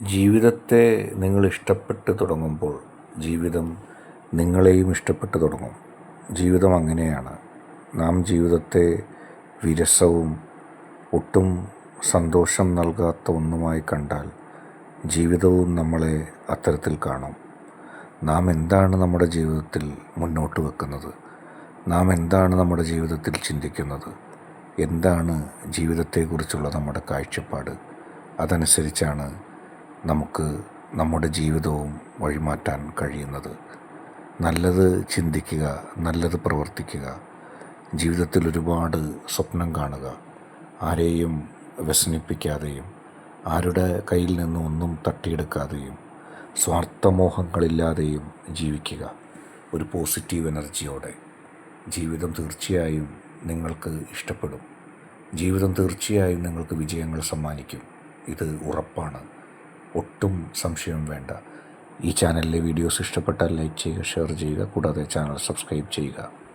ജീവിതത്തെ നിങ്ങൾ ഇഷ്ടപ്പെട്ട് തുടങ്ങുമ്പോൾ ജീവിതം നിങ്ങളെയും ഇഷ്ടപ്പെട്ട് തുടങ്ങും. ജീവിതം അങ്ങനെയാണ്. നാം ജീവിതത്തെ വിരസവും ഒട്ടും സന്തോഷം നൽകാത്ത ഒന്നുമായി കണ്ടാൽ ജീവിതവും നമ്മളെ അത്തരത്തിൽ കാണും. നാം എന്താണ് നമ്മുടെ ജീവിതത്തിൽ മുന്നോട്ട് വെക്കുന്നത്? നാം എന്താണ് നമ്മുടെ ജീവിതത്തിൽ ചിന്തിക്കുന്നത്? എന്താണ് ജീവിതത്തെക്കുറിച്ചുള്ള നമ്മുടെ കാഴ്ചപ്പാട്? അതനുസരിച്ചാണ് നമുക്ക് നമ്മുടെ ജീവിതവും വഴിമാറ്റാൻ കഴിയുന്നത്. നല്ലത് ചിന്തിക്കുക, നല്ലത് പ്രവർത്തിക്കുക, ജീവിതത്തിൽ ഒരുപാട് സ്വപ്നം കാണുക, ആരെയും വ്യസനിപ്പിക്കാതെയും ആരുടെ കയ്യിൽ നിന്നും ഒന്നും തട്ടിയെടുക്കാതെയും സ്വാർത്ഥമോഹങ്ങളില്ലാതെയും ജീവിക്കുക. ഒരു പോസിറ്റീവ് എനർജിയോടെ ജീവിതം തീർച്ചയായും നിങ്ങൾക്ക് ഇഷ്ടപ്പെടും. ജീവിതം തീർച്ചയായും നിങ്ങൾക്ക് വിജയങ്ങൾ സമ്മാനിക്കും. ഇത് ഉറപ്പാണ്. ഒട്ടും സംശയം വേണ്ട. ഈ ചാനലിലെ വീഡിയോസ് ഇഷ്ടപ്പെട്ടാൽ ലൈക്ക് ചെയ്യുക, ഷെയർ ചെയ്യുക, കൂടാതെ ചാനൽ സബ്സ്ക്രൈബ് ചെയ്യുക.